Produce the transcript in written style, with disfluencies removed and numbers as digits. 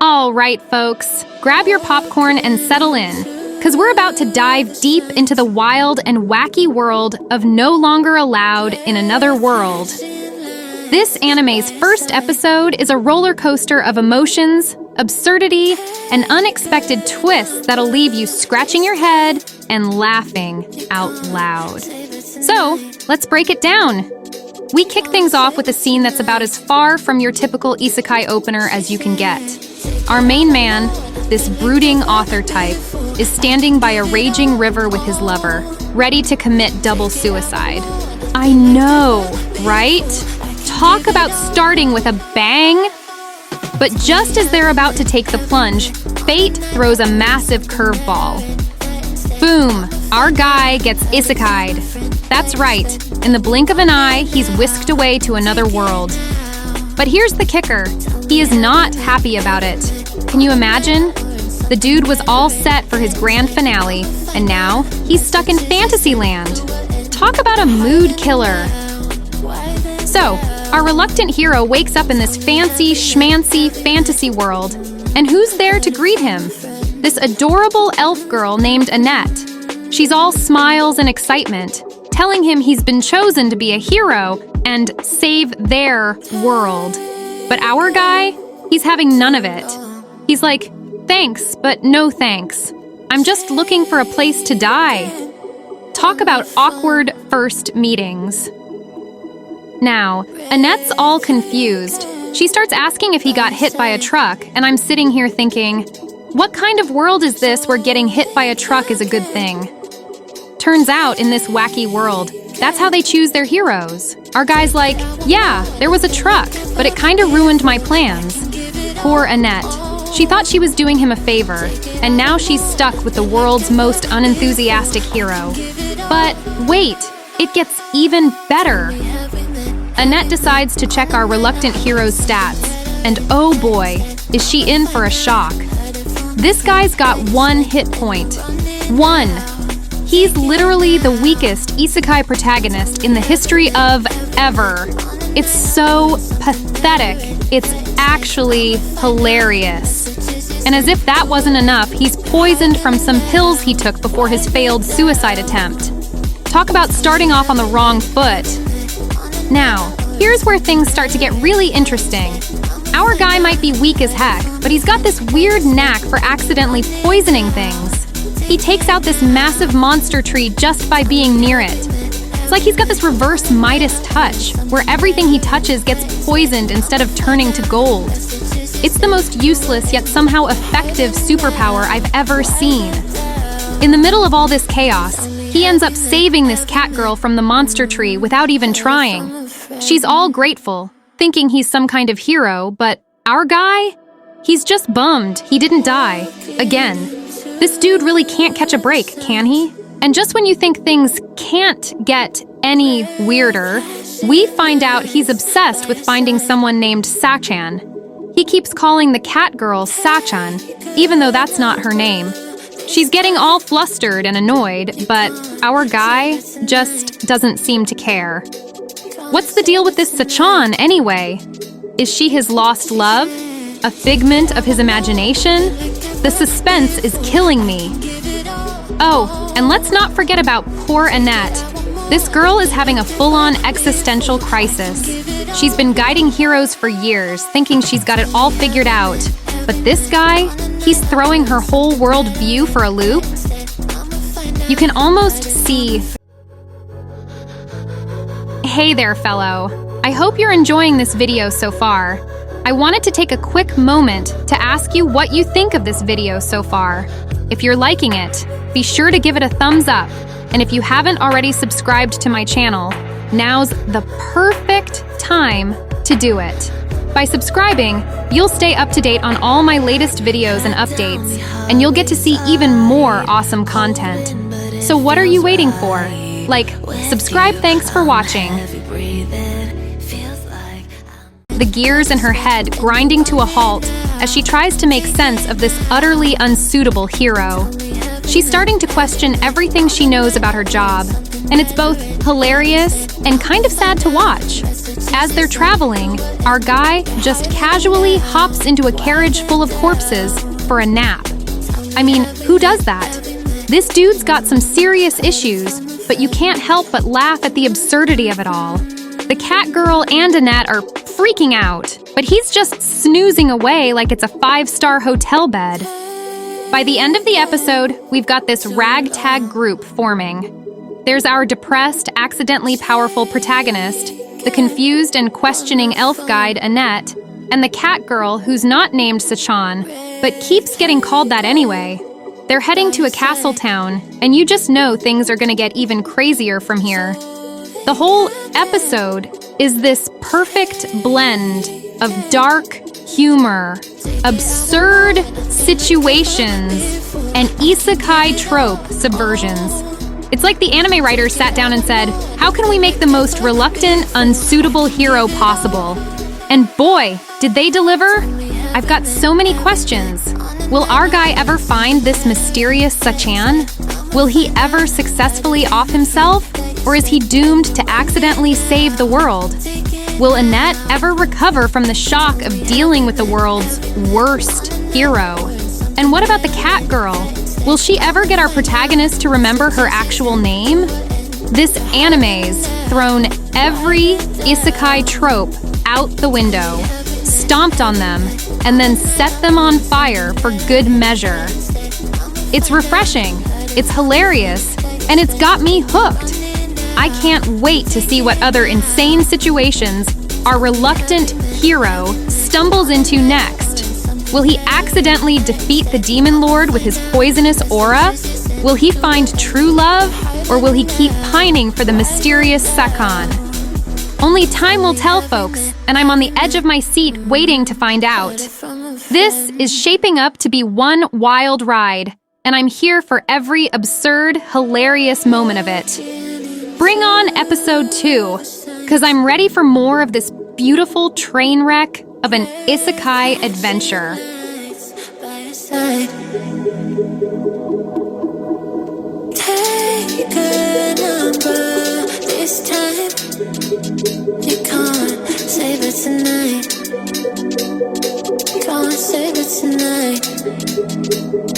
All right, folks, grab your popcorn and settle in, because we're about to dive deep into the wild and wacky world of No Longer Allowed in Another World. This anime's first episode is a roller coaster of emotions, absurdity, and unexpected twists that'll leave you scratching your head and laughing out loud. So, let's break it down. We kick things off with a scene that's about as far from your typical isekai opener as you can get. Our main man, this brooding author type, is standing by a raging river with his lover, ready to commit double suicide. I know, right? Talk about starting with a bang! But just as they're about to take the plunge, fate throws a massive curveball. Boom! Our guy gets isekai'd. That's right, in the blink of an eye, he's whisked away to another world. But here's the kicker. He is not happy about it. Can you imagine? The dude was all set for his grand finale, and now he's stuck in Fantasyland. Talk about a mood killer. So, our reluctant hero wakes up in this fancy, schmancy fantasy world, and who's there to greet him? This adorable elf girl named Annette. She's all smiles and excitement, telling him he's been chosen to be a hero and save their world. But our guy, he's having none of it. He's like, thanks, but no thanks. I'm just looking for a place to die. Talk about awkward first meetings. Now, Annette's all confused. She starts asking if he got hit by a truck, and I'm sitting here thinking, what kind of world is this where getting hit by a truck is a good thing? Turns out, in this wacky world, that's how they choose their heroes. Our guy's like, yeah, there was a truck, but it kinda ruined my plans. Poor Annette. She thought she was doing him a favor, and now she's stuck with the world's most unenthusiastic hero. But wait, it gets even better. Annette decides to check our reluctant hero's stats, and oh boy, is she in for a shock. This guy's got 1 hit point. 1. He's literally the weakest isekai protagonist in the history of ever. It's so pathetic. It's actually hilarious. And as if that wasn't enough, he's poisoned from some pills he took before his failed suicide attempt. Talk about starting off on the wrong foot. Now, here's where things start to get really interesting. Our guy might be weak as heck, but he's got this weird knack for accidentally poisoning things. He takes out this massive monster tree just by being near it. It's like he's got this reverse Midas touch, where everything he touches gets poisoned instead of turning to gold. It's the most useless yet somehow effective superpower I've ever seen. In the middle of all this chaos, he ends up saving this cat girl from the monster tree without even trying. She's all grateful, thinking he's some kind of hero, but our guy? He's just bummed he didn't die. Again. This dude really can't catch a break, can he? And just when you think things can't get any weirder, we find out he's obsessed with finding someone named Sachan. He keeps calling the cat girl Sachan, even though that's not her name. She's getting all flustered and annoyed, but our guy just doesn't seem to care. What's the deal with this Sachan, anyway? Is she his lost love? A figment of his imagination? The suspense is killing me. Oh, and let's not forget about poor Annette. This girl is having a full-on existential crisis. She's been guiding heroes for years, thinking she's got it all figured out. But this guy, he's throwing her whole world view for a loop. You can almost see... Hey there, fellow. I hope you're enjoying this video so far. I wanted to take a quick moment to ask you what you think of this video so far. If you're liking it, be sure to give it a thumbs up. And if you haven't already subscribed to my channel, now's the perfect time to do it. By subscribing, you'll stay up to date on all my latest videos and updates, and you'll get to see even more awesome content. So what are you waiting for? Like, subscribe, thanks for watching. The gears in her head grinding to a halt as she tries to make sense of this utterly unsuitable hero. She's starting to question everything she knows about her job, and it's both hilarious and kind of sad to watch. As they're traveling, our guy just casually hops into a carriage full of corpses for a nap. I mean, who does that? This dude's got some serious issues, but you can't help but laugh at the absurdity of it all. The cat girl and Annette are freaking out, but he's just snoozing away like it's a 5-star hotel bed. By the end of the episode, we've got this ragtag group forming. There's our depressed, accidentally powerful protagonist, the confused and questioning elf guide Annette, and the cat girl who's not named Sachan, but keeps getting called that anyway. They're heading to a castle town, and you just know things are gonna get even crazier from here. The whole episode is this perfect blend of dark humor, absurd situations, and isekai trope subversions. It's like the anime writers sat down and said, how can we make the most reluctant, unsuitable hero possible? And boy, did they deliver? I've got so many questions. Will our guy ever find this mysterious Sachan? Will he ever successfully off himself? Or is he doomed to accidentally save the world? Will Annette ever recover from the shock of dealing with the world's worst hero? And what about the cat girl? Will she ever get our protagonist to remember her actual name? This anime's thrown every isekai trope out the window, stomped on them, and then set them on fire for good measure. It's refreshing, it's hilarious, and it's got me hooked. I can't wait to see what other insane situations our reluctant hero stumbles into next. Will he accidentally defeat the demon lord with his poisonous aura? Will he find true love, or will he keep pining for the mysterious Sachan? Only time will tell, folks, and I'm on the edge of my seat waiting to find out. This is shaping up to be one wild ride, and I'm here for every absurd, hilarious moment of it. Bring on episode 2, because I'm ready for more of this beautiful train wreck of an isekai adventure. Take a number this time. You can't save it tonight. Can't save it tonight.